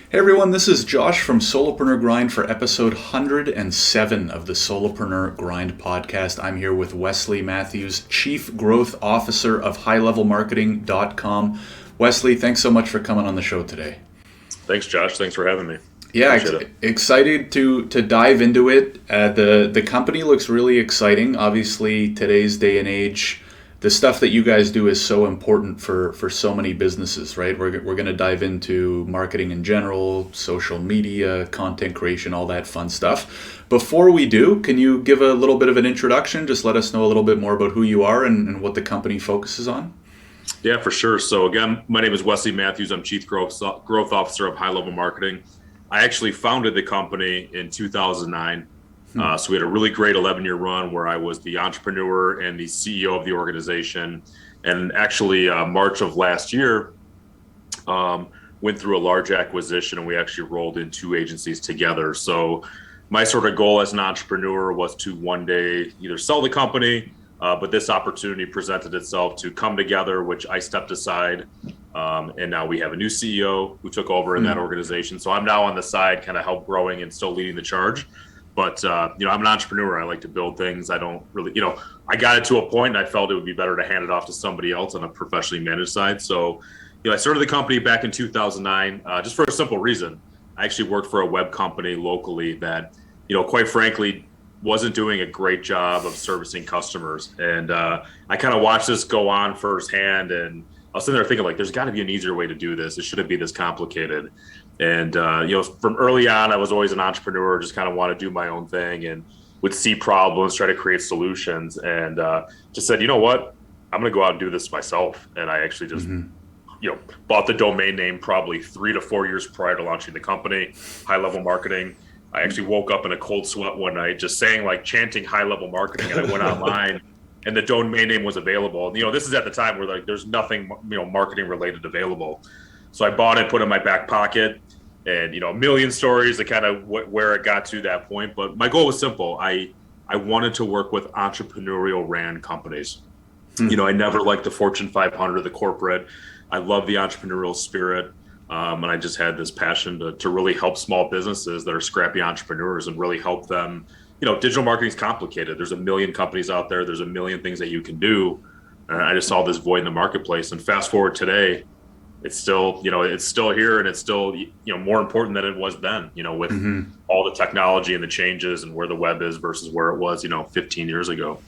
Hey everyone, this is Josh from Solopreneur Grind for episode 107 of the Solopreneur Grind podcast. I'm here with Wesley Mathews, Chief Growth Officer of HighLevelMarketing.com. Wesley, thanks so much for coming on the show today. Thanks, Josh. Thanks for having me. Yeah, excited to dive into it. The company looks really exciting. Obviously, today's day and age, the stuff that you guys do is so important for so many businesses, right? We're going to dive into marketing in general, social media, content creation, all that fun stuff. Before we do, can you give a little bit of an introduction? Just let us know a little bit more about who you are and what the company focuses on. Yeah, for sure. So again, my name is Wesley Mathews. I'm Chief Growth Officer of High Level Marketing. I actually founded the company in 2009. So we had a really great 11-year run where I was the entrepreneur and the CEO of the organization. And actually, March of last year, went through a large acquisition and we actually rolled in two agencies together. So my sort of goal as an entrepreneur was to one day either sell the company, but this opportunity presented itself to come together, which I stepped aside. And now we have a new CEO who took over in that organization. So I'm now on the side, kind of help growing and still leading the charge. But, I'm an entrepreneur. I like to build things. I don't really, I got it to a point and I felt it would be better to hand it off to somebody else on a professionally managed side. So, I started the company back in 2009, just for a simple reason. I actually worked for a web company locally that, quite frankly, wasn't doing a great job of servicing customers. And I kind of watched this go on firsthand. And I was sitting there thinking, there's got to be an easier way to do this. It shouldn't be this complicated. And, from early on, I was always an entrepreneur, just kind of want to do my own thing and would see problems, try to create solutions, and just said, you know what, I'm going to go out and do this myself. And I actually just, bought the domain name probably 3 to 4 years prior to launching the company, High Level Marketing. I actually woke up in a cold sweat one night, just saying, chanting High Level Marketing. And I went online and the domain name was available. This is at the time where there's nothing, marketing related available. So I bought it, put it in my back pocket, and, a million stories of kind of where it got to that point. But my goal was simple. I wanted to work with entrepreneurial ran companies. I never liked the Fortune 500 or the corporate. I love the entrepreneurial spirit. And I just had this passion to really help small businesses that are scrappy entrepreneurs and really help them. Digital marketing is complicated. There's a million companies out there. There's a million things that you can do. And I just saw this void in the marketplace. And fast forward today, it's still, it's still here, and it's still, more important than it was then, with all the technology and the changes and where the web is versus where it was, 15 years ago.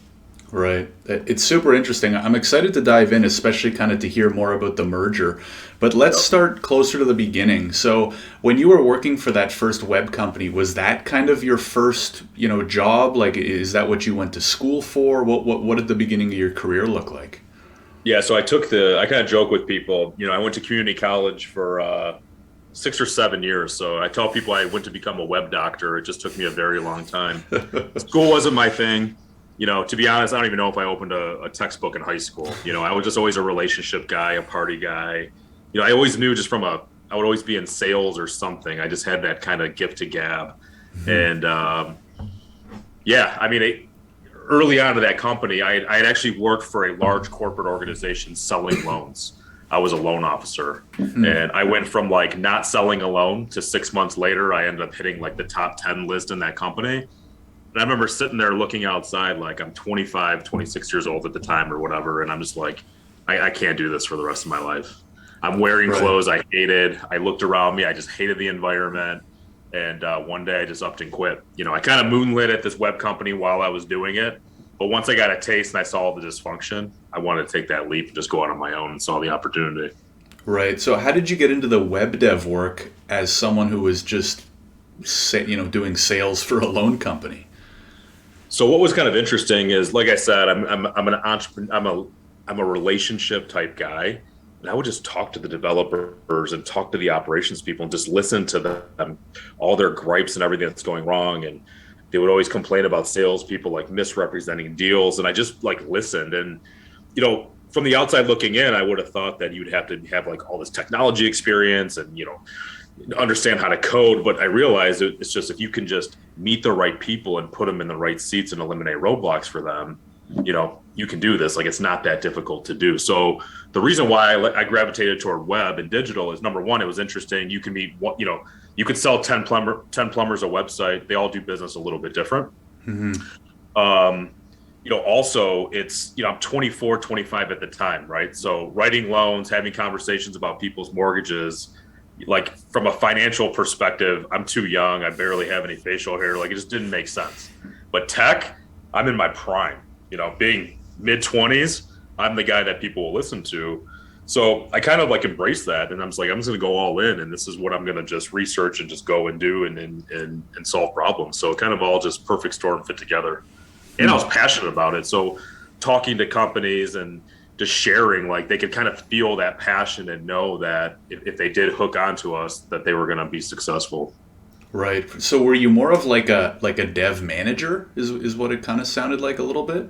Right. It's super interesting. I'm excited to dive in, especially kind of to hear more about the merger. But let's start closer to the beginning. So when you were working for that first web company, was that kind of your first, job? Is that what you went to school for? What did the beginning of your career look like? Yeah, so I kind of joke with people, I went to community college for 6 or 7 years. So I tell people I went to become a web doctor. It just took me a very long time. School wasn't my thing. To be honest, I don't even know if I opened a textbook in high school. I was just always a relationship guy, a party guy. I always knew I would always be in sales or something. I just had that kind of gift to gab. And early on to that company, I had actually worked for a large corporate organization selling loans. I was a loan officer. And I went from not selling a loan to 6 months later, I ended up hitting the top 10 list in that company. And I remember sitting there looking outside, I'm 25, 26 years old at the time or whatever. And I'm just I can't do this for the rest of my life. I'm wearing clothes I hated. I looked around me. I just hated the environment. And one day I just upped and quit. I kind of moonlit at this web company while I was doing it. But once I got a taste and I saw all the dysfunction, I wanted to take that leap and just go out on my own and saw the opportunity. Right. So how did you get into the web dev work as someone who was just, doing sales for a loan company? So what was kind of interesting is, like I said, I'm an entrepreneur. I'm a relationship type guy. And I would just talk to the developers and talk to the operations people and just listen to them, all their gripes and everything that's going wrong. And they would always complain about salespeople misrepresenting deals. And I just listened. And, from the outside looking in, I would have thought that you'd have to have all this technology experience and, understand how to code. But I realized it's just, if you can just meet the right people and put them in the right seats and eliminate roadblocks for them, you can do this. Like, it's not that difficult to do. So the reason why I gravitated toward web and digital is, number one, it was interesting. You can meet, you could sell 10 plumbers a website. They all do business a little bit different. Mm-hmm. Also it's, I'm 24, 25 at the time, right? So writing loans, having conversations about people's mortgages, like from a financial perspective, I'm too young. I barely have any facial hair. Like, it just didn't make sense. But tech, I'm in my prime, being mid 20s, I'm the guy that people will listen to. So I kind of like embrace that. And I'm just like, I'm just going to go all in. And this is what I'm going to just research and just go and do and solve problems. So it kind of all just perfect storm fit together. And I was passionate about it. So talking to companies and just sharing, like, they could kind of feel that passion and know that if they did hook onto us, that they were going to be successful. Right. So were you more of like a dev manager is what it kind of sounded like a little bit?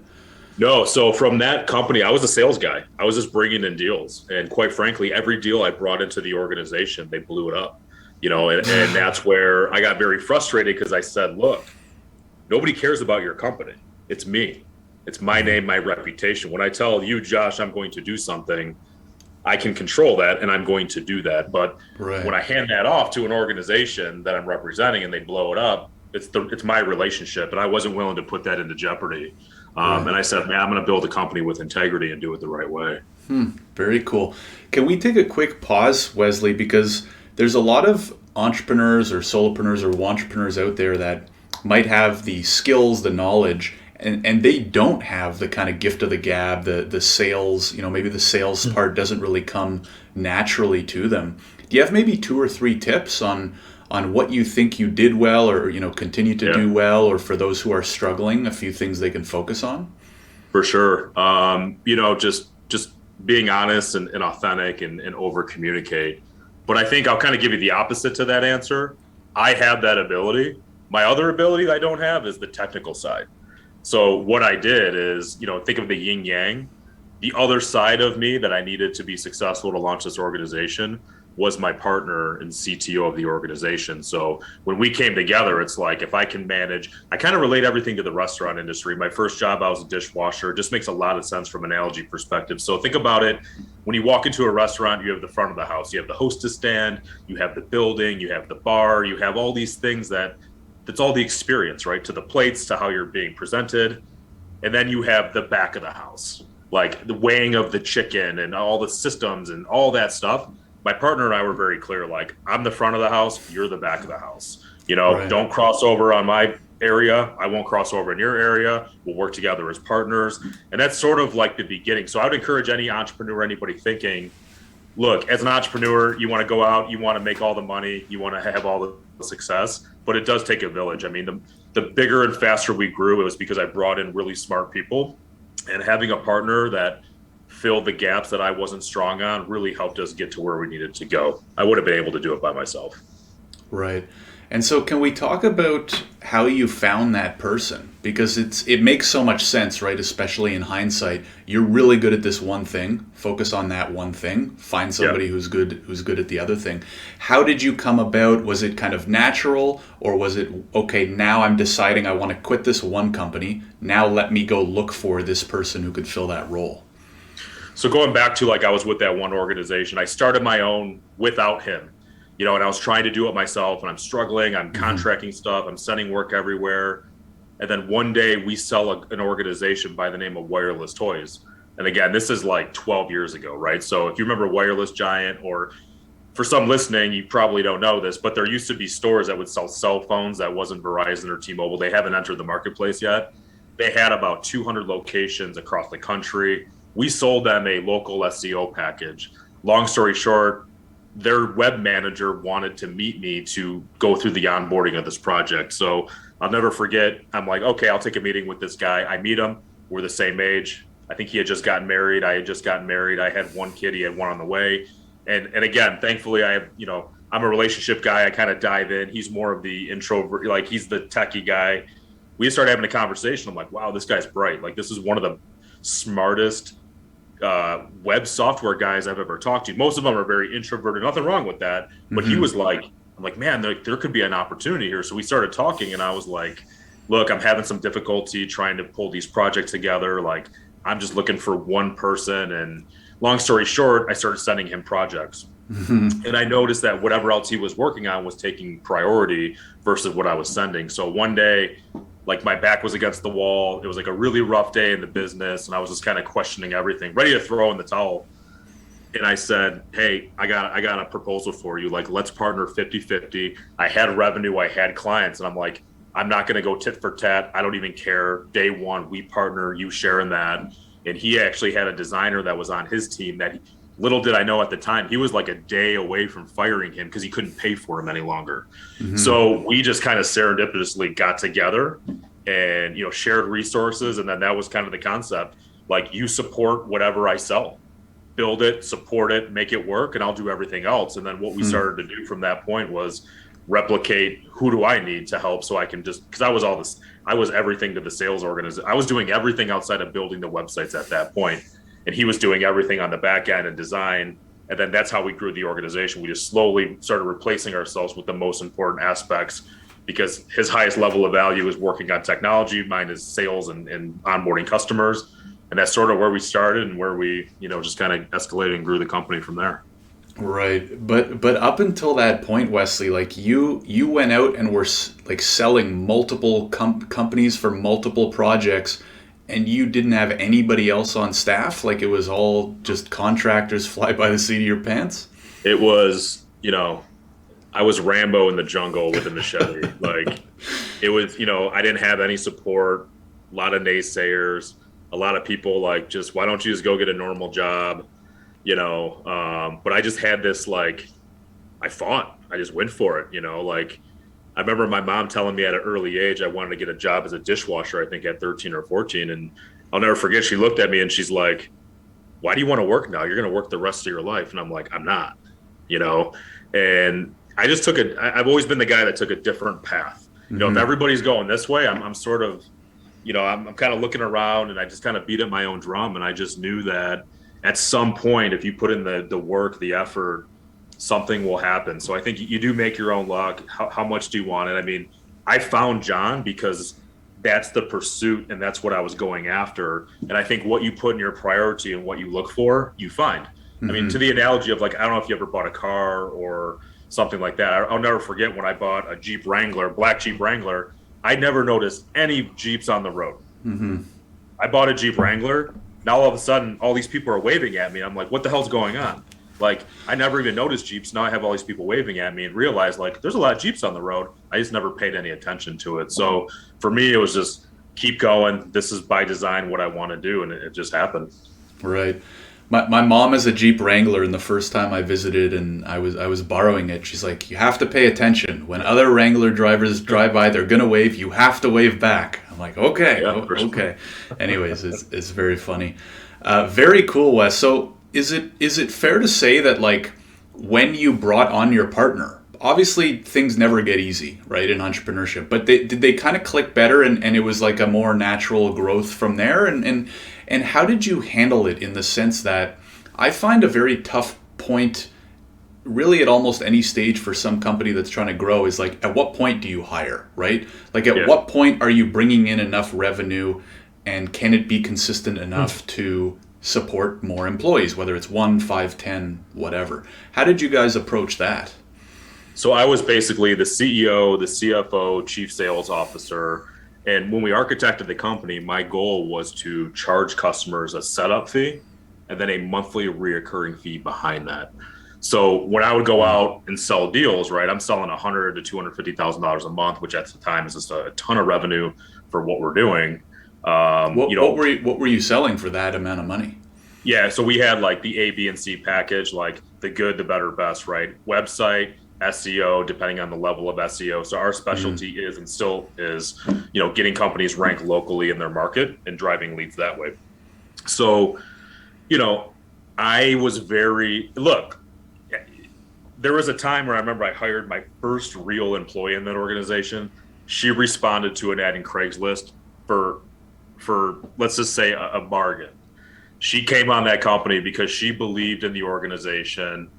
No. So from that company, I was a sales guy. I was just bringing in deals. And quite frankly, every deal I brought into the organization, they blew it up, and that's where I got very frustrated, because I said, look, nobody cares about your company. It's me. It's my name, my reputation. When I tell you, Josh, I'm going to do something, I can control that, and I'm going to do that. But when I hand that off to an organization that I'm representing and they blow it up, it's my relationship, and I wasn't willing to put that into jeopardy. And I said, man, I'm going to build a company with integrity and do it the right way. Very cool. Can we take a quick pause, Wesley? Because there's a lot of entrepreneurs or solopreneurs or entrepreneurs out there that might have the skills, the knowledge, and they don't have the kind of gift of the gab, the sales, maybe the sales part doesn't really come naturally to them. Do you have maybe 2 or 3 tips on what you think you did well, or, continue to do well, or for those who are struggling, a few things they can focus on? For sure. Just being honest and authentic and over communicate. But I think I'll kind of give you the opposite to that answer. I have that ability. My other ability that I don't have is the technical side. So what I did is, think of the yin yang. The other side of me that I needed to be successful to launch this organization was my partner and CTO of the organization. So when we came together, it's like, if I can manage, I kind of relate everything to the restaurant industry. My first job, I was a dishwasher. It just makes a lot of sense from an analogy perspective. So think about it. When you walk into a restaurant, you have the front of the house, you have the hostess stand, you have the building, you have the bar, you have all these things that's all the experience, right? To the plates, to how you're being presented. And then you have the back of the house, like the weighing of the chicken and all the systems and all that stuff. My partner and I were very clear, like, I'm the front of the house, you're the back of the house. Don't cross over on my area. I won't cross over in your area. We'll work together as partners. And that's sort of like the beginning. So I would encourage any entrepreneur, anybody thinking, look, as an entrepreneur, you want to go out, you want to make all the money, you want to have all the success, but it does take a village. I mean, the bigger and faster we grew, it was because I brought in really smart people, and having a partner that filled the gaps that I wasn't strong on really helped us get to where we needed to go. I would have been able to do it by myself. Right. And so can we talk about how you found that person? Because it makes so much sense, right? Especially in hindsight. You're really good at this one thing. Focus on that one thing. Find somebody who's good at the other thing. How did you come about? Was it kind of natural, or was it, okay, now I'm deciding I want to quit this one company. Now let me go look for this person who could fill that role? So going back to, like, I was with that one organization. I started my own without him. And I was trying to do it myself, and I'm struggling. I'm contracting stuff. I'm sending work everywhere. And then one day we sell an organization by the name of Wireless Toys. And again, this is like 12 years ago, right? So if you remember Wireless Giant, or for some listening, you probably don't know this, but there used to be stores that would sell cell phones that wasn't Verizon or T-Mobile. They haven't entered the marketplace yet. They had about 200 locations across the country. We sold them a local SEO package. Long story short, their web manager wanted to meet me to go through the onboarding of this project. So I'll never forget. I'm like, okay, I'll take a meeting with this guy. I meet him. We're the same age. I think he had just gotten married. I had just gotten married. I had one kid. He had one on the way. And again, thankfully, I have, I'm a relationship guy. I kind of dive in. He's more of the introvert, like he's the techie guy. We started having a conversation. I'm like, wow, this guy's bright. Like, this is one of the smartest web software guys I've ever talked to. Most of them are very introverted. Nothing wrong with that. But he was like, I'm like, man, there could be an opportunity here. So we started talking, and I was like, look, I'm having some difficulty trying to pull these projects together. Like, I'm just looking for one person. And long story short, I started sending him projects. And I noticed that whatever else he was working on was taking priority versus what I was sending. So one day, like my back was against the wall. It was like a really rough day in the business. And I was just kind of questioning everything, ready to throw in the towel. And I said, hey, I got a proposal for you. Like, let's partner 50-50. I had revenue, I had clients. And I'm like, I'm not going to go tit for tat. I don't even care. Day one, we partner, you share in that. And he actually had a designer that was on his team that little did I know at the time, he was like a day away from firing him because he couldn't pay for him any longer. So we just kind of serendipitously got together and, shared resources. And then that was kind of the concept. Like, you support whatever I sell, build it, support it, make it work, and I'll do everything else. And then what we started to do from that point was replicate who do I need to help so I can just, because I was everything to the sales organization. I was doing everything outside of building the websites at that point. And he was doing everything on the back end and design. And then that's how we grew the organization. We just slowly started replacing ourselves with the most important aspects, because his highest level of value is working on technology. Mine is sales and onboarding customers. And that's sort of where we started and where we, just kind of escalated and grew the company from there. Right, but up until that point, Wesley, like you went out and were like selling multiple companies for multiple projects, and you didn't have anybody else on staff. Like, it was all just contractors, fly by the seat of your pants. It was, I was Rambo in the jungle with a machete. Like, it was, I didn't have any support. A lot of naysayers. A lot of people like, just why don't you just go get a normal job? But I just had this, like, I fought. I just went for it, like, I remember my mom telling me at an early age I wanted to get a job as a dishwasher, I think at 13 or 14. And I'll never forget, she looked at me and she's like, why do you want to work now? You're going to work the rest of your life. And I'm like, I'm not, and I just I've always been the guy that took a different path. If everybody's going this way, I'm sort of, I'm kind of looking around, and I just kind of beat up my own drum. And I just knew that at some point, if you put in the work, the effort, something will happen. So I think you do make your own luck. How much do you want it? I mean, I found John because that's the pursuit and that's what I was going after. And I think what you put in your priority and what you look for, you find. I mean, to the analogy of, like, I don't know if you ever bought a car or something like that. I'll never forget when I bought a Jeep Wrangler, black Jeep Wrangler. I never noticed any Jeeps on the road. I bought a Jeep Wrangler. Now all of a sudden, all these people are waving at me. I'm like, what the hell's going on? Like, I never even noticed Jeeps. Now I have all these people waving at me and realize, like, there's a lot of Jeeps on the road. I just never paid any attention to it. So for me, it was just keep going. This is by design what I want to do. And it just happened. Right. My mom has a Jeep Wrangler, and the first time I visited and I was borrowing it, she's like, you have to pay attention. When other Wrangler drivers drive by, they're going to wave. You have to wave back. I'm like, okay, Yeah, okay. Anyways, it's very funny. Very cool, Wes. So is it fair to say that, like, when you brought on your partner, obviously things never get easy, right, in entrepreneurship, but did they kind of click better, and it was like a more natural growth from there? And how did you handle it, in the sense that I find a very tough point really at almost any stage for some company that's trying to grow is, like, at what point do you hire, right? Like, at what point are you bringing in enough revenue, and can it be consistent enough to support more employees, whether it's 1, 5, 10, whatever? How did you guys approach that? So I was basically the CEO, the CFO, chief sales officer. And when we architected the company, my goal was to charge customers a setup fee and then a monthly reoccurring fee behind that. So when I would go out and sell deals, right, I'm selling $100,000 to $250,000 a month, which at the time is just a ton of revenue for what we're doing. What were you selling for that amount of money? Yeah, so we had, like, the A, B, and C package, like the good, the better, best, right? Website, SEO, depending on the level of SEO. So our specialty is, and still is, getting companies ranked locally in their market and driving leads that way. So, I was there was a time where I remember I hired my first real employee in that organization. She responded to an ad in Craigslist for let's just say a bargain. She came on that company because she believed in the organization.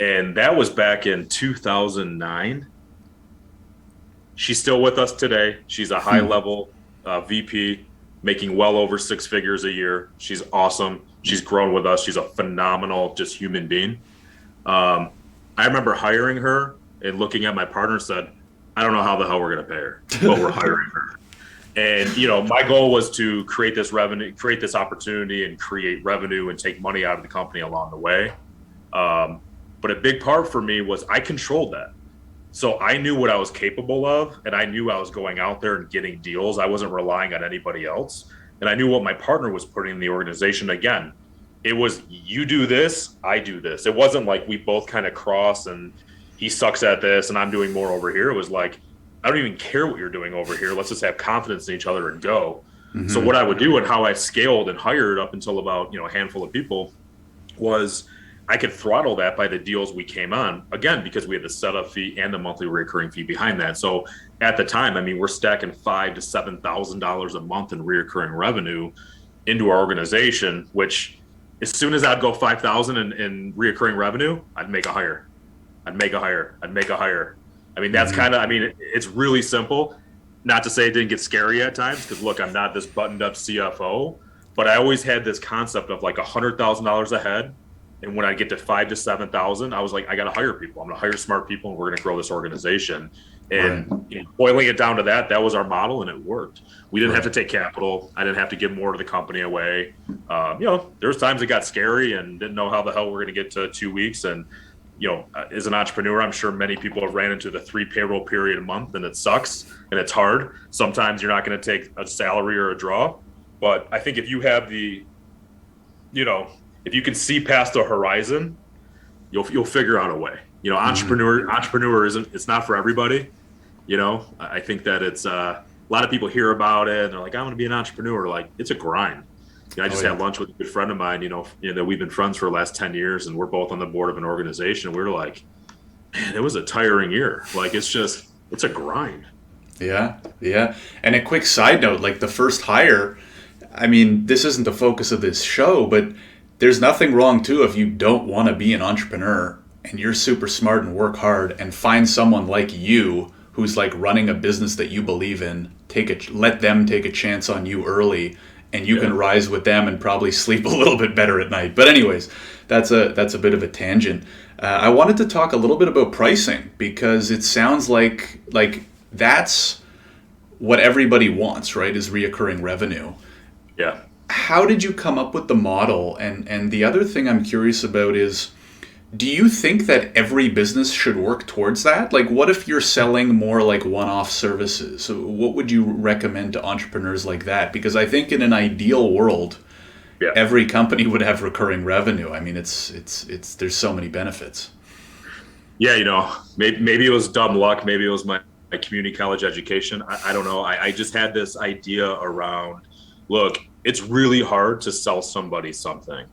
And that was back in 2009. She's still with us today. She's a high level VP, making well over 6 figures a year. She's awesome. She's grown with us. She's a phenomenal just human being. I remember hiring her and looking at my partner and said, I don't know how the hell we're going to pay her, but we're hiring her. And, my goal was to create this revenue, create this opportunity and create revenue and take money out of the company along the way. But a big part for me was I controlled that. So I knew what I was capable of, and I knew I was going out there and getting deals. I wasn't relying on anybody else. And I knew what my partner was putting in the organization. Again, it was, you do this, I do this. It wasn't like we both kind of cross and he sucks at this and I'm doing more over here. It was like, I don't even care what you're doing over here. Let's just have confidence in each other and go. Mm-hmm. So what I would do and how I scaled and hired up until about, a handful of people was I could throttle that by the deals we came on, again, because we had the setup fee and the monthly recurring fee behind that. So at the time, we're stacking $5,000 to $7,000 a month in recurring revenue into our organization, which as soon as I'd go 5,000 in recurring revenue, I'd make a hire. That's kind of, it's really simple. Not to say it didn't get scary at times, because look, I'm not this buttoned up CFO, but I always had this concept of like $100,000 ahead. And when I get to 5,000 to 7,000, I was like, I got to hire people. I'm going to hire smart people, and we're going to grow this organization. And boiling it down to that was our model, and it worked. We didn't have to take capital. I didn't have to give more of the company away. There's times it got scary and didn't know how the hell we're going to get to 2 weeks. And as an entrepreneur, I'm sure many people have ran into the 3 payroll period a month, and it sucks and it's hard. Sometimes you're not going to take a salary or a draw, but I think if you have if you can see past the horizon, you'll figure out a way. Entrepreneur it's not for everybody. I think that it's a lot of people hear about it and they're like, I want to be an entrepreneur. Like, it's a grind. I just had lunch with a good friend of mine, that we've been friends for the last 10 years and we're both on the board of an organization. And we were like, man, it was a tiring year. Like, it's a grind. Yeah. Yeah. And a quick side note, like the first hire, this isn't the focus of this show, but there's nothing wrong too if you don't want to be an entrepreneur and you're super smart and work hard and find someone like you who's like running a business that you believe in, let them take a chance on you early, and you can rise with them and probably sleep a little bit better at night. But anyways, that's a bit of a tangent. I wanted to talk a little bit about pricing, because it sounds like that's what everybody wants, right? Is reoccurring revenue. Yeah. How did you come up with the model? And the other thing I'm curious about is, do you think that every business should work towards that? Like, what if you're selling more like one-off services? So what would you recommend to entrepreneurs like that? Because I think in an ideal world, every company would have recurring revenue. It's there's so many benefits. Yeah, maybe it was dumb luck. Maybe it was my community college education. I don't know. I just had this idea around, look, it's really hard to sell somebody something.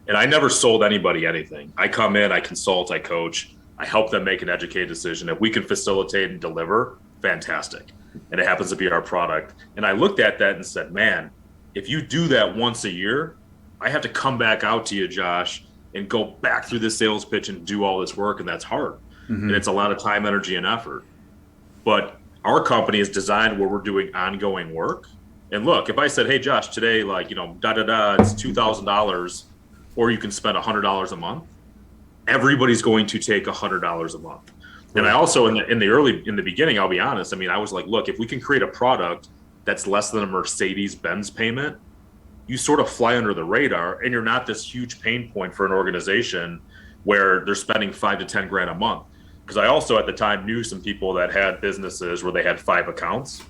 And I never sold anybody anything. I come in, I consult, I coach, I help them make an educated decision. If we can facilitate and deliver, fantastic. And it happens to be our product. And I looked at that and said, man, if you do that once a year, I have to come back out to you, Josh, and go back through the sales pitch and do all this work. And that's hard. Mm-hmm. And it's a lot of time, energy, and effort. But our company is designed where we're doing ongoing work. And look, if I said, hey, Josh, today, like, it's $2,000, or you can spend $100 a month, everybody's going to take $100 a month. And I also, in the beginning, I'll be honest, I was like, look, if we can create a product that's less than a Mercedes-Benz payment, you sort of fly under the radar, and you're not this huge pain point for an organization where they're spending $5,000 to $10,000 a month. Because I also at the time knew some people that had businesses where they had 5 accounts.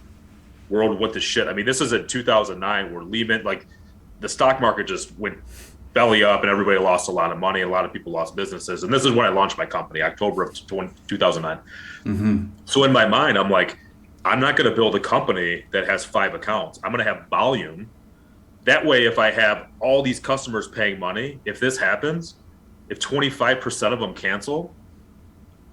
World went to shit. This is in 2009 where Lehman, like, the stock market just went belly up and everybody lost a lot of money. A lot of people lost businesses. And this is when I launched my company, October of 2009. Mm-hmm. So in my mind, I'm like, I'm not going to build a company that has 5 accounts. I'm going to have volume. That way, if I have all these customers paying money, if this happens, if 25% of them cancel,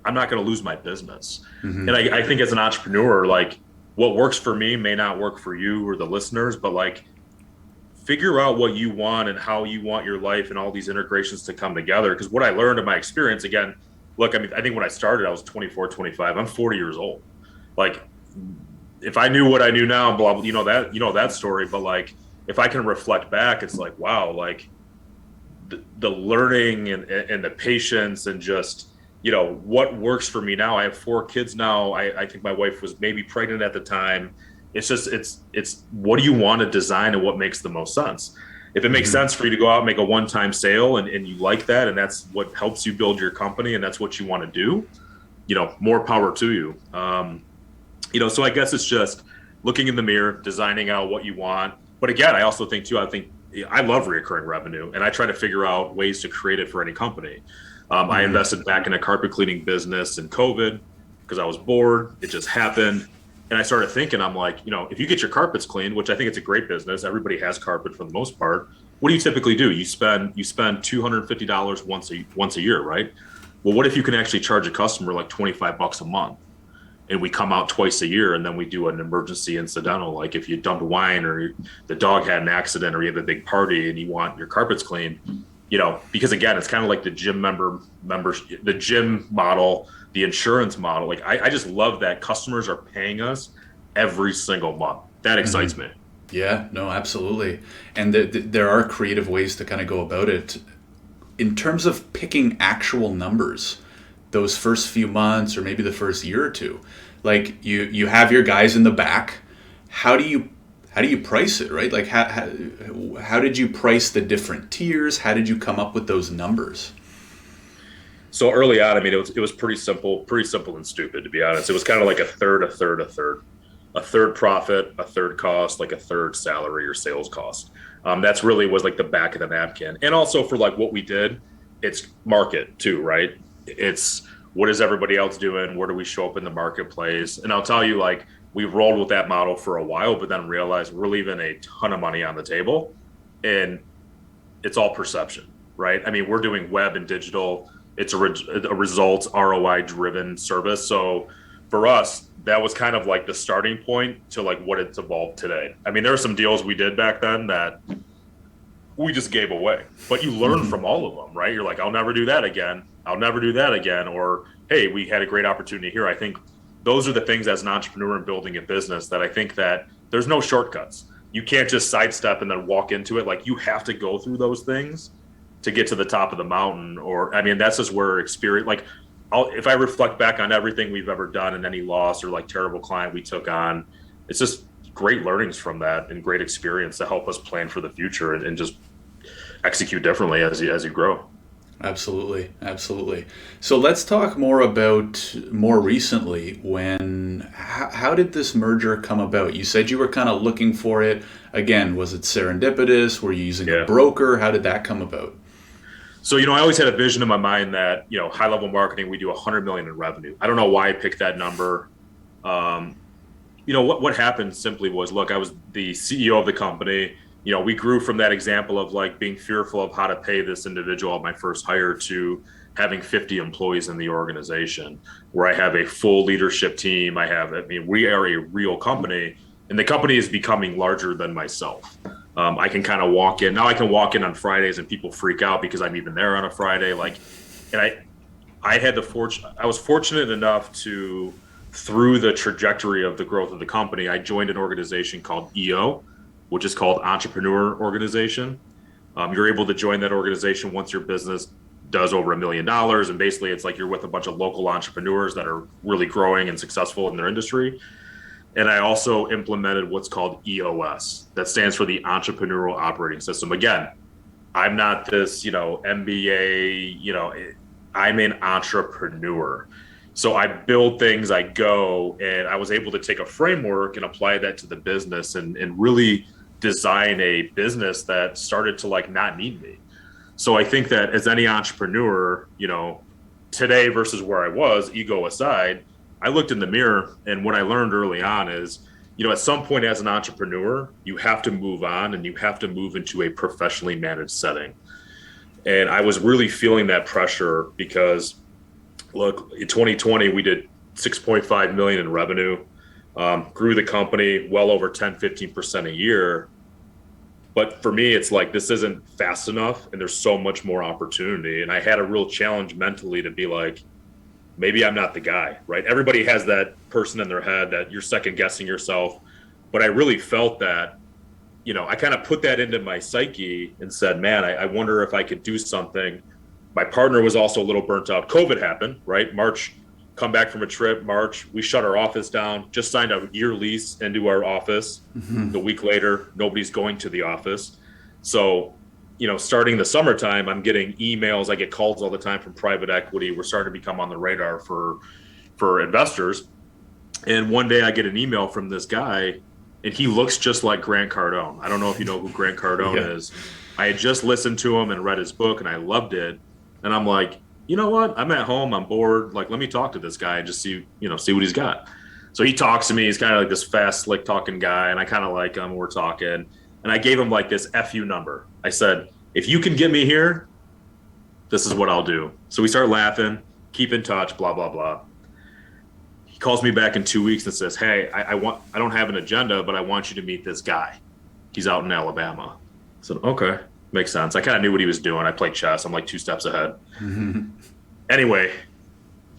I'm not going to lose my business. Mm-hmm. And I think as an entrepreneur, like, what works for me may not work for you or the listeners, but like, figure out what you want and how you want your life and all these integrations to come together. Because what I learned in my experience, again, look, I think when I started, I was 24, 25. I'm 40 years old. Like, if I knew what I knew now, blah, blah, that story. But like, if I can reflect back, it's like, wow, like the learning and the patience and just, what works for me now. I have 4 kids now. I think my wife was maybe pregnant at the time. It's just, it's what do you want to design and what makes the most sense? If it makes Hmm. sense for you to go out and make a one-time sale and you like that, and that's what helps you build your company and that's what you want to do, more power to you. So I guess it's just looking in the mirror, designing out what you want. But again, I also think too, I love recurring revenue and I try to figure out ways to create it for any company. I Hmm. invested back in a carpet cleaning business in COVID because I was bored. It just happened. And I started thinking, I'm like, if you get your carpets cleaned, which I think it's a great business, everybody has carpet for the most part. What do you typically do? You spend $250 once a year, right? Well, what if you can actually charge a customer like $25 a month? And we come out twice a year and then we do an emergency incidental, like if you dumped wine or the dog had an accident or you have a big party and you want your carpets cleaned, because again, it's kind of like the members, the gym model, the insurance model. Like I just love that customers are paying us every single month. That Hmm. excites me. Yeah, no, absolutely. And there are creative ways to kind of go about it. In terms of picking actual numbers, those first few months or maybe the first year or two, like you have your guys in the back. How do you price it, right? Like how did you price the different tiers? How did you come up with those numbers? So early on, I mean, it was pretty simple and stupid, to be honest. It was kind of like a third, a third, a third, a third profit, a third cost, like a third salary or sales cost. That's really was like the back of the napkin. And also for like what we did, it's market too, right? It's what is everybody else doing? Where do we show up in the marketplace? And I'll tell you, like, we rolled with that model for a while, but then realized we're leaving a ton of money on the table. And it's all perception, right? I mean, we're doing web and digital. It's a results ROI driven service. So for us, that was kind of like the starting point to like what it's evolved today. I mean, there are some deals we did back then that we just gave away, but you learn Hmm. from all of them, right? You're like, I'll never do that again. I'll never do that again. Or, hey, we had a great opportunity here. I think those are the things as an entrepreneur and building a business that I think that there's no shortcuts. You can't just sidestep and then walk into it. Like you have to go through those things to get to the top of the mountain. Or, I mean, that's just where experience, like, if I reflect back on everything we've ever done and any loss or like terrible client we took on, it's just great learnings from that and great experience to help us plan for the future and just execute differently as you grow. Absolutely, absolutely. So let's talk more about more recently. How did this merger come about? You said you were kind of looking for it. Again, was it serendipitous? Were you using a Yeah. broker? How did that come about? So, I always had a vision in my mind that, high level marketing, we do 100 million in revenue. I don't know why I picked that number. Um, what happened simply was, look, I was the CEO of the company. We grew from that example of like being fearful of how to pay this individual at my first hire to having 50 employees in the organization where I have a full leadership team. I mean, we are a real company and the company is becoming larger than myself. I can kind of walk in now. I can walk in on Fridays and people freak out because I'm even there on a Friday. Like, and I had the fortune. I was fortunate enough to, through the trajectory of the growth of the company, I joined an organization called EO, which is called Entrepreneur Organization. You're able to join that organization once your business does over $1 million, and basically it's like you're with a bunch of local entrepreneurs that are really growing and successful in their industry. And I also implemented what's called EOS, that stands for the Entrepreneurial Operating System. Again, I'm not this, MBA, I'm an entrepreneur. So I build things, I go, and I was able to take a framework and apply that to the business and really design a business that started to like not need me. So I think that as any entrepreneur, today versus where I was, ego aside, I looked in the mirror and what I learned early on is, at some point as an entrepreneur, you have to move on and you have to move into a professionally managed setting. And I was really feeling that pressure because look, in 2020, we did 6.5 million in revenue, grew the company well over 10-15% a year. But for me, it's like this isn't fast enough and there's so much more opportunity. And I had a real challenge mentally to be like, maybe I'm not the guy, right? Everybody has that person in their head that you're second guessing yourself. But I really felt that, I kind of put that into my psyche and said, man, I wonder if I could do something. My partner was also a little burnt out. COVID happened, right? March, come back from a trip, March, we shut our office down, just signed a year lease into our office. The week later, nobody's going to the office. So, starting the summertime, I'm getting emails. I get calls all the time from private equity. We're starting to become on the radar for investors. And one day I get an email from this guy, and he looks just like Grant Cardone. I don't know if you know who Grant Cardone is. I had just listened to him and read his book, and I loved it. And I'm like, you know what? I'm at home. I'm bored. Like, let me talk to this guy and just see what he's got. So he talks to me. He's kind of like this fast, slick talking guy, and I kind of like him. We're talking, and I gave him like this FU number. I said, if you can get me here, this is what I'll do. So we start laughing, keep in touch, blah, blah, blah. He calls me back in 2 weeks and says, hey, I don't have an agenda, but I want you to meet this guy. He's out in Alabama. I said, okay, makes sense. I kind of knew what he was doing. I played chess. I'm like 2 steps ahead. Anyway,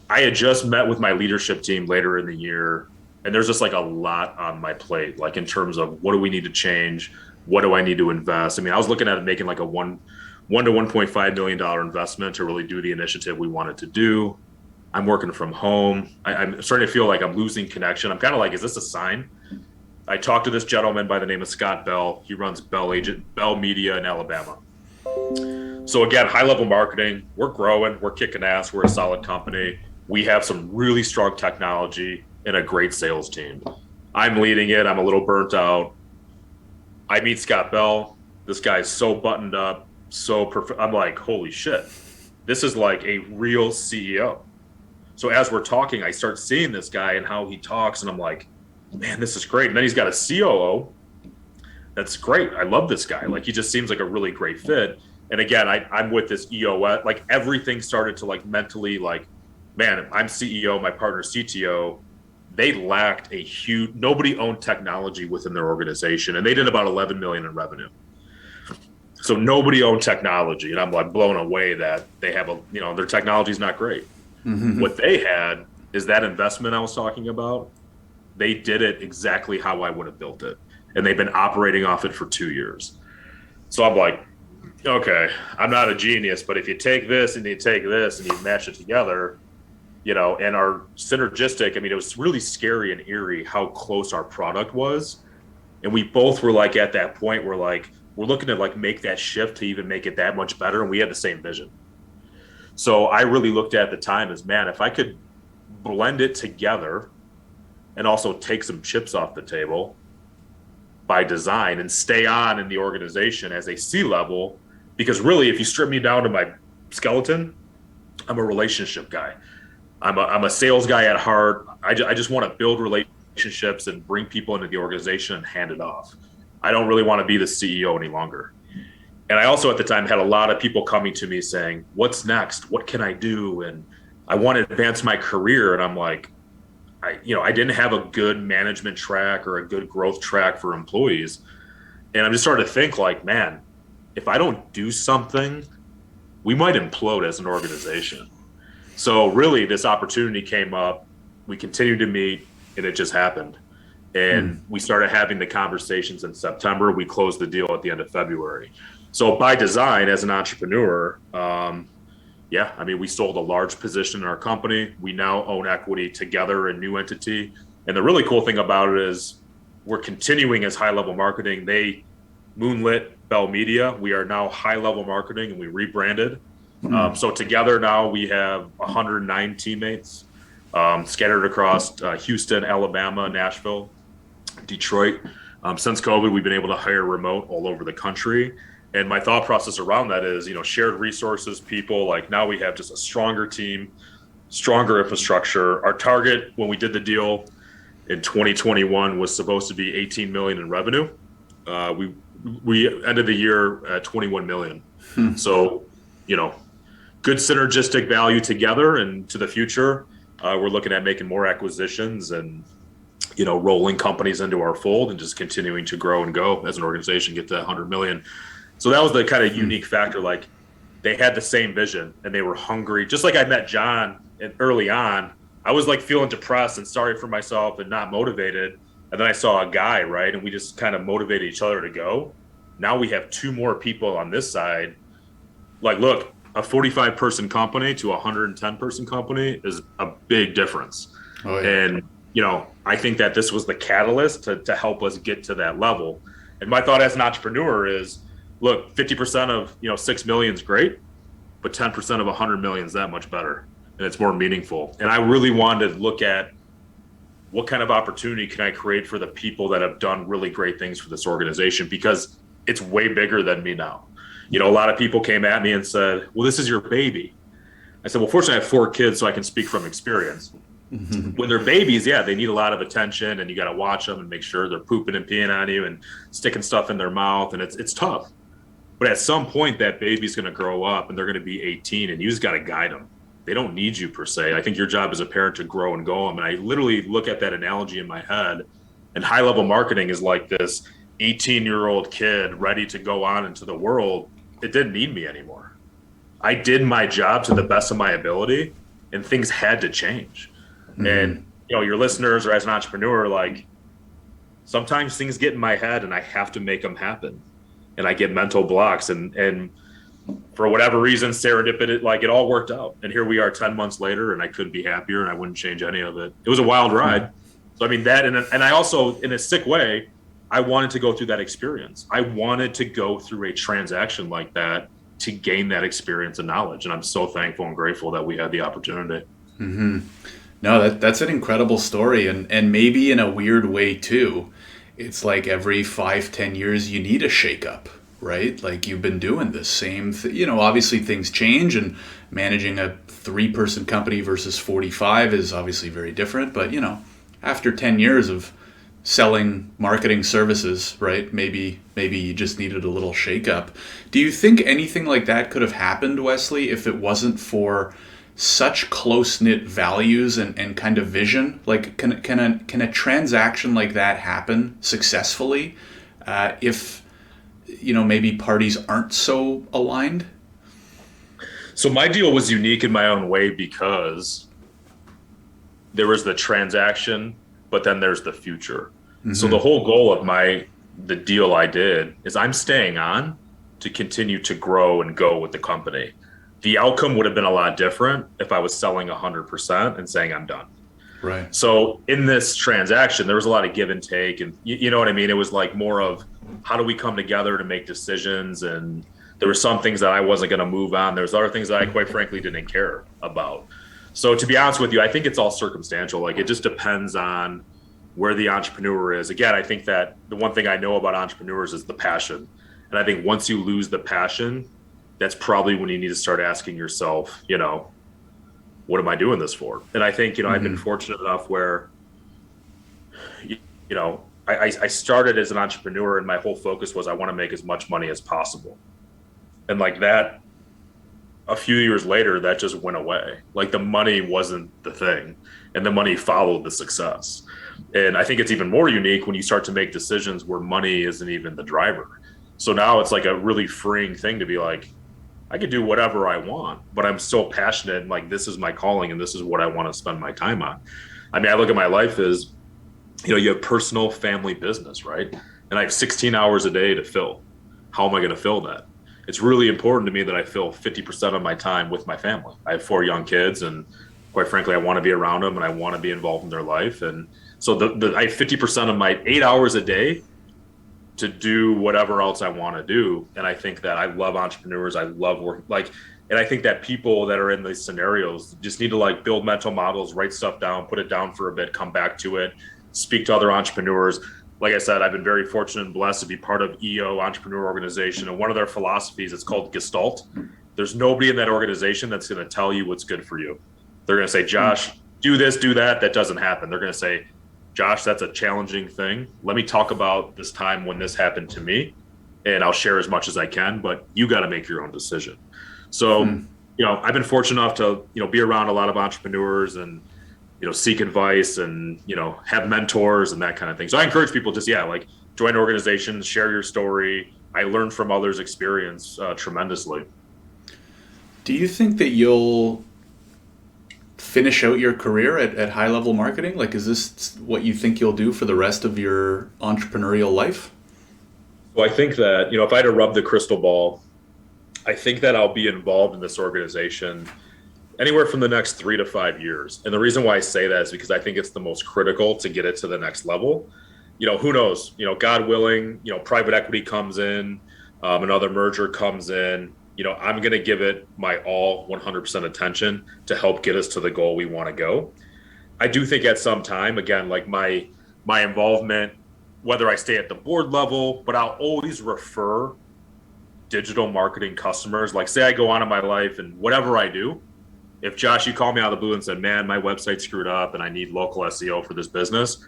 I had just met with my leadership team later in the year, and there's just like a lot on my plate, like in terms of what do we need to change? What do I need to invest? I mean, I was looking at making like a $1 to $1.5 million investment to really do the initiative we wanted to do. I'm working from home. I'm starting to feel like I'm losing connection. I'm kind of like, is this a sign? I talked to this gentleman by the name of Scott Bell. He runs Bell Media in Alabama. So again, high level marketing, we're growing, we're kicking ass, we're a solid company. We have some really strong technology and a great sales team. I'm leading it. I'm a little burnt out. I meet Scott Bell. This guy's so buttoned up, so perfect. I'm like, holy shit, this is like a real CEO. So as we're talking, I start seeing this guy and how he talks, and I'm like, man, this is great. And then he's got a COO. That's great. I love this guy. Like, he just seems like a really great fit. And again, I'm with this EOS. Like, everything started to like mentally, like, man, I'm CEO, my partner CTO. They lacked a huge, nobody owned technology within their organization, and they did about 11 million in revenue. So nobody owned technology, and I'm like blown away that they have their technology is not great. What they had is that investment I was talking about. They did it exactly how I would have built it, and they've been operating off it for 2 years. So I'm like, okay, I'm not a genius, but if you take this and you take this and you mash it together, and our synergistic, I mean, it was really scary and eerie how close our product was. And we both were like, at that point, we're looking to like make that shift to even make it that much better. And we had the same vision. So I really looked at the time as, man, if I could blend it together and also take some chips off the table by design and stay on in the organization as a C-level, because really, if you strip me down to my skeleton, I'm a relationship guy. I'm a sales guy at heart. I just want to build relationships and bring people into the organization and hand it off. I don't really want to be the CEO any longer. And I also at the time had a lot of people coming to me saying, what's next? What can I do? And I want to advance my career. And I'm like, I didn't have a good management track or a good growth track for employees. And I'm just starting to think like, man, if I don't do something, we might implode as an organization. So really this opportunity came up, we continued to meet, and it just happened. And we started having the conversations in September. We closed the deal at the end of February. So by design, as an entrepreneur, we sold a large position in our company. We now own equity together, a new entity. And the really cool thing about it is we're continuing as high level marketing. They moonlit Bell Media. We are now high level marketing, and we rebranded. So together now we have 109 teammates scattered across Houston, Alabama, Nashville, Detroit. Since COVID, we've been able to hire remote all over the country. And my thought process around that is, shared resources, people, like now we have just a stronger team, stronger infrastructure. Our target when we did the deal in 2021 was supposed to be 18 million in revenue. We ended the year at 21 million. So, good synergistic value together, and to the future, we're looking at making more acquisitions and, rolling companies into our fold and just continuing to grow and go as an organization, get to 100 million. So that was the kind of unique factor. Like, they had the same vision and they were hungry. Just like I met John and early on, I was like feeling depressed and sorry for myself and not motivated. And then I saw a guy, right? And we just kind of motivated each other to go. Now we have two more people on this side. Like, look, a 45 person company to a 110 person company is a big difference. Oh yeah. And, I think that this was the catalyst to help us get to that level. And my thought as an entrepreneur is, look, 50% of, 6 million is great, but 10% of 100 million is that much better. And it's more meaningful. And I really wanted to look at what kind of opportunity can I create for the people that have done really great things for this organization, because it's way bigger than me now. A lot of people came at me and said, well, this is your baby. I said, well, fortunately I have 4 kids, so I can speak from experience. When they're babies, yeah, they need a lot of attention, and you got to watch them and make sure they're pooping and peeing on you and sticking stuff in their mouth. And it's tough. But at some point, that baby's going to grow up and they're going to be 18, and you just got to guide them. They don't need you per se. I think your job as a parent to grow and go them. And I literally look at that analogy in my head, and high level marketing is like this 18-year-old kid ready to go on into the world. It didn't need me anymore. I did my job to the best of my ability, and things had to change. And, your listeners, or as an entrepreneur, like, sometimes things get in my head and I have to make them happen. And I get mental blocks, and for whatever reason, serendipity, like, it all worked out. And here we are 10 months later, and I couldn't be happier, and I wouldn't change any of it. It was a wild ride. So, I mean, that, and I also, in a sick way, I wanted to go through that experience. I wanted to go through a transaction like that to gain that experience and knowledge. And I'm so thankful and grateful that we had the opportunity. No, that's an incredible story. And maybe in a weird way too, it's like every 5-10 years you need a shakeup, right? Like, you've been doing this same obviously things change, and managing a 3-person company versus 45 is obviously very different. But, after 10 years of selling marketing services, right, maybe you just needed a little shakeup. Do you think anything like that could have happened, Wesley, if it wasn't for such close-knit values and kind of vision? Like, can a transaction like that happen successfully if maybe parties aren't so aligned? So my deal was unique in my own way, because there was the transaction, but then there's the future. So the whole goal of the deal I did is I'm staying on to continue to grow and go with the company. The outcome would have been a lot different if I was selling 100% and saying I'm done. Right. So in this transaction, there was a lot of give and take, and you know what I mean? It was like more of, how do we come together to make decisions? And there were some things that I wasn't going to move on. There's other things that I quite frankly didn't care about. So to be honest with you, I think it's all circumstantial. Like, it just depends on where the entrepreneur is. Again, I think that the one thing I know about entrepreneurs is the passion. And I think once you lose the passion, that's probably when you need to start asking yourself, what am I doing this for? And I think, I've been fortunate enough where, I started as an entrepreneur, and my whole focus was I want to make as much money as possible. And like that, a few years later, that just went away. Like, the money wasn't the thing, and the money followed the success. And I think it's even more unique when you start to make decisions where money isn't even the driver. So now it's like a really freeing thing to be like, I could do whatever I want, but I'm so passionate, and like, this is my calling, and this is what I want to spend my time on. I mean, I look at my life as, you have personal, family, business, right? And I have 16 hours a day to fill. How am I going to fill that? It's really important to me that I fill 50% of my time with my family. I have 4 young kids, and quite frankly, I want to be around them, and I want to be involved in their life. And so I have 50% of my 8 hours a day to do whatever else I want to do. And I think that I love entrepreneurs. I love work. And I think that people that are in these scenarios just need to build mental models, write stuff down, put it down for a bit, come back to it, speak to other entrepreneurs. Like I said, I've been very fortunate and blessed to be part of EO Entrepreneur Organization. And one of their philosophies, it's called Gestalt. There's nobody in that organization that's going to tell you what's good for you. They're going to say, Josh, do this, do that. That doesn't happen. They're going to say, Josh, that's a challenging thing. Let me talk about this time when this happened to me, and I'll share as much as I can, but you got to make your own decision. So, I've been fortunate enough to, be around a lot of entrepreneurs and, seek advice and, have mentors and that kind of thing. So I encourage people just, join organizations, share your story. I learn from others' experience tremendously. Do you think that you'll finish out your career at high level marketing? Like, is this what you think you'll do for the rest of your entrepreneurial life? So I think that, if I had to rub the crystal ball, I think that I'll be involved in this organization anywhere from the next 3 to 5 years. And the reason why I say that is because I think it's the most critical to get it to the next level. Who knows, God willing, private equity comes in, another merger comes in, I'm going to give it my all 100% attention to help get us to the goal we want to go. I do think at some time, again, like my involvement, whether I stay at the board level, but I'll always refer digital marketing customers. Like, say I go on in my life and whatever I do, if Josh, you call me out of the blue and said, man, my website's screwed up and I need local SEO for this business,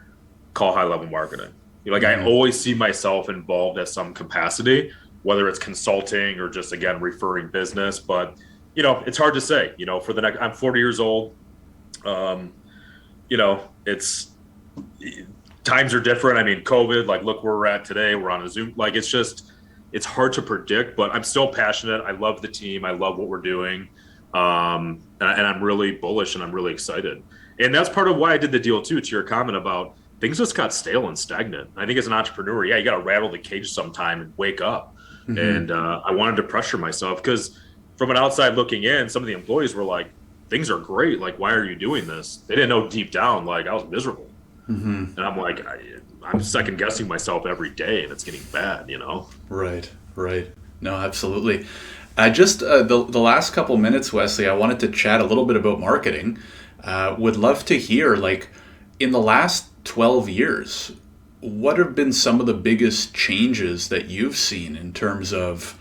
call High Level Marketing. I always see myself involved at some capacity, whether it's consulting or just, again, referring business. But, it's hard to say, for the next, I'm 40 years old. It's times are different. I mean, COVID, like, look where we're at today. We're on a Zoom. Like, it's hard to predict, but I'm still passionate. I love the team. I love what we're doing. And I'm really bullish and I'm really excited. And that's part of why I did the deal too, to your comment about things just got stale and stagnant. I think as an entrepreneur, you got to rattle the cage sometime and wake up. Mm-hmm. And I wanted to pressure myself because from an outside looking in, some of the employees were like, things are great. Like, why are you doing this? They didn't know deep down, like, I was miserable. Mm-hmm. And I'm like, I'm second guessing myself every day and it's getting bad, Right. No, absolutely. Just the last couple minutes, Wesley, I wanted to chat a little bit about marketing. Would love to hear, like, in the last 12 years, what have been some of the biggest changes that you've seen in terms of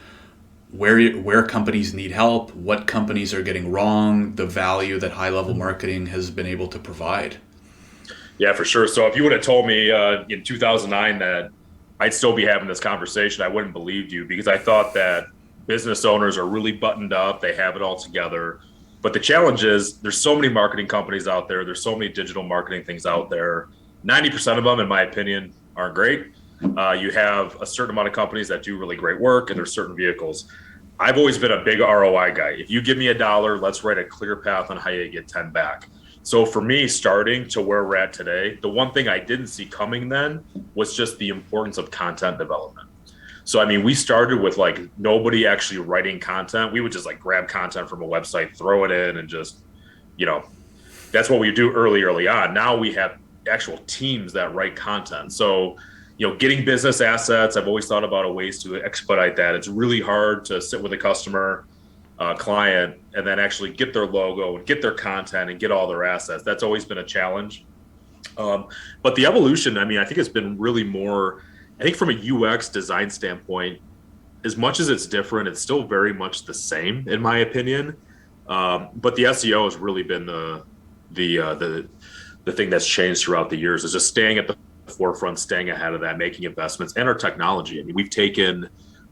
where companies need help, what companies are getting wrong, the value that high-level marketing has been able to provide? Yeah, for sure. So if you would have told me in 2009 that I'd still be having this conversation, I wouldn't believe you, because I thought that business owners are really buttoned up. They have it all together. But the challenge is there's so many marketing companies out there. There's so many digital marketing things out there. 90% of them, in my opinion, aren't great. You have a certain amount of companies that do really great work, and there's certain vehicles. I've always been a big ROI guy. If you give me $1, let's write a clear path on how you get 10 back. So for me, starting to where we're at today, the one thing I didn't see coming then was just the importance of content development. So, I mean, we started with like nobody actually writing content. We would just like grab content from a website, throw it in, and just, that's what we do early on. Now we have actual teams that write content. So, getting business assets, I've always thought about ways to expedite that. It's really hard to sit with a customer, client, and then actually get their logo and get their content and get all their assets. That's always been a challenge. But the evolution, I mean, I think it's been really more, I think from a UX design standpoint, as much as it's different, it's still very much the same, in my opinion. But the SEO has really been the thing that's changed throughout the years, is just staying at the forefront, staying ahead of that, making investments, and our technology. I mean, we've taken,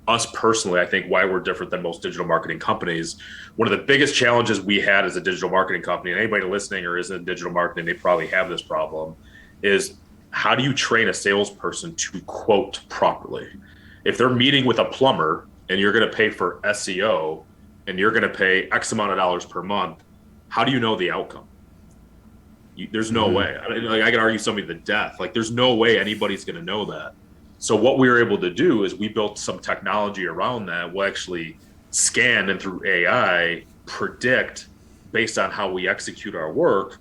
us personally, I think why we're different than most digital marketing companies, one of the biggest challenges we had as a digital marketing company, and anybody listening or is in digital marketing, they probably have this problem, is how do you train a salesperson to quote properly? If they're meeting with a plumber and you're going to pay for SEO and you're going to pay X amount of dollars per month, how do you know the outcome? There's no way. I can argue somebody to death. Like, there's no way anybody's going to know that. So what we were able to do is we built some technology around that. We'll actually scan and through AI predict based on how we execute our work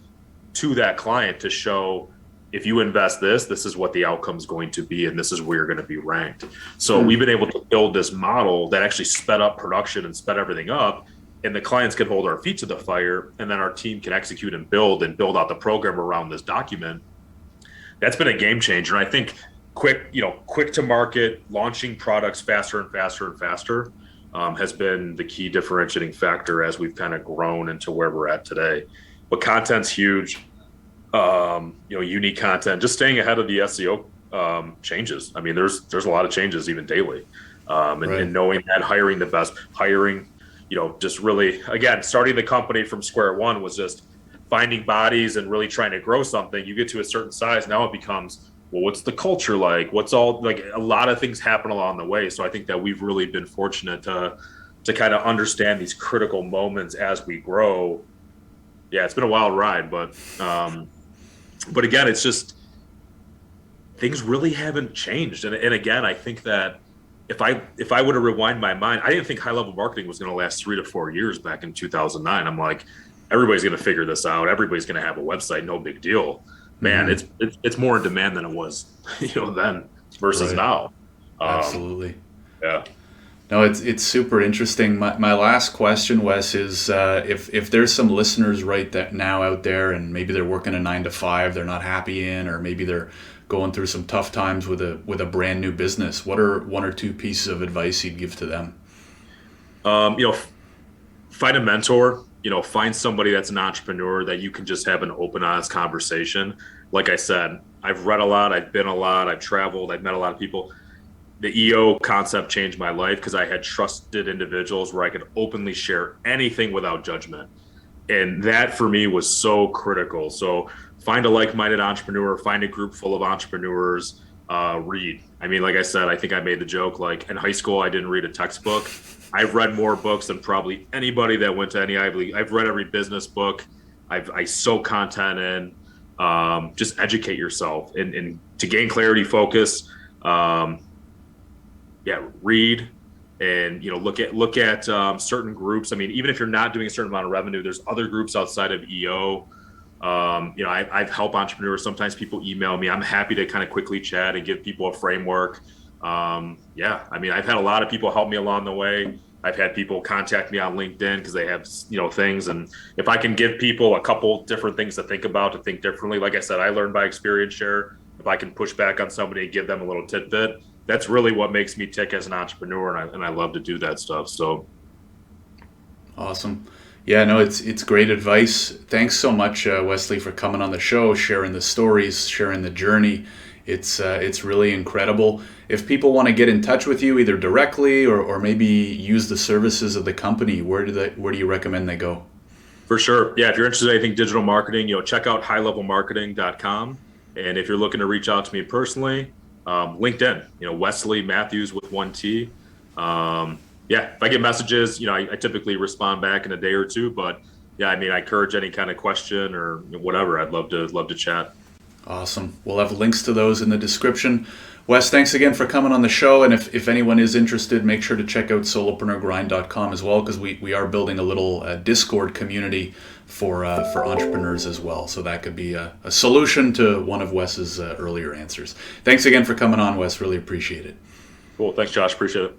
to that client to show, if you invest this, this is what the outcome is going to be, and this is where you're going to be ranked. So we've been able to build this model that actually sped up production and sped everything up, and the clients can hold our feet to the fire, and then our team can execute and build out the program around this document. That's been a game changer. And I think quick to market, launching products faster and faster and faster has been the key differentiating factor as we've kind of grown into where we're at today. But content's huge. Unique content, just staying ahead of the SEO changes. I mean, there's a lot of changes even daily. And knowing that, hiring the best, just really, again, starting the company from square one was just finding bodies and really trying to grow something. You get to a certain size, now it becomes, well, what's the culture like? What's all, like, a lot of things happen along the way. So I think that we've really been fortunate to kind of understand these critical moments as we grow, yeah, it's been a wild ride, but again, it's just things really haven't changed. And again, I think that if I were to rewind my mind, I didn't think high level marketing was going to last 3 to 4 years back in 2009. I'm like, everybody's going to figure this out. Everybody's going to have a website. No big deal. Man, it's more in demand than it was, then versus Right. now. Absolutely. Yeah. No, it's super interesting. My last question, Wes, is if there's some listeners right that now out there, and maybe they're working a 9 to 5, they're not happy in, or maybe they're going through some tough times with a brand new business. What are one or two pieces of advice you'd give to them? Um, you know, Find a mentor, find somebody that's an entrepreneur that you can just have an open, honest conversation. Like I said, I've read a lot, I've been a lot, I've traveled, I've met a lot of people. The EO concept changed my life because I had trusted individuals where I could openly share anything without judgment. And that for me was so critical. So find a like-minded entrepreneur, find a group full of entrepreneurs, read. I mean, like I said, I think I made the joke, like in high school, I didn't read a textbook. I've read more books than probably anybody that went to any Ivy League. I've read every business book. I soak content in. Just educate yourself and to gain clarity, focus. Read and look at certain groups. I mean, even if you're not doing a certain amount of revenue, there's other groups outside of EO. I've helped entrepreneurs. Sometimes people email me. I'm happy to kind of quickly chat and give people a framework. I mean, I've had a lot of people help me along the way. I've had people contact me on LinkedIn because they have, things. And if I can give people a couple different things to think about, to think differently, like I said, I learned by experience share. If I can push back on somebody and give them a little tidbit, that's really what makes me tick as an entrepreneur. And I love to do that stuff. So. Awesome. Yeah, no, it's great advice. Thanks so much, Wesley, for coming on the show, sharing the stories, sharing the journey. It's really incredible. If people want to get in touch with you, either directly or maybe use the services of the company, where do you recommend they go? For sure. Yeah, if you're interested in anything digital marketing, check out highlevelmarketing.com. And if you're looking to reach out to me personally, LinkedIn, Wesley Mathews with 1T. If I get messages, I typically respond back in a day or two. But yeah, I mean, I encourage any kind of question or whatever. I'd love to chat. Awesome. We'll have links to those in the description. Wes, thanks again for coming on the show. And if anyone is interested, make sure to check out solopreneurgrind.com as well, because we are building a little Discord community for entrepreneurs as well. So that could be a solution to one of Wes's earlier answers. Thanks again for coming on, Wes. Really appreciate it. Cool. Thanks, Josh. Appreciate it.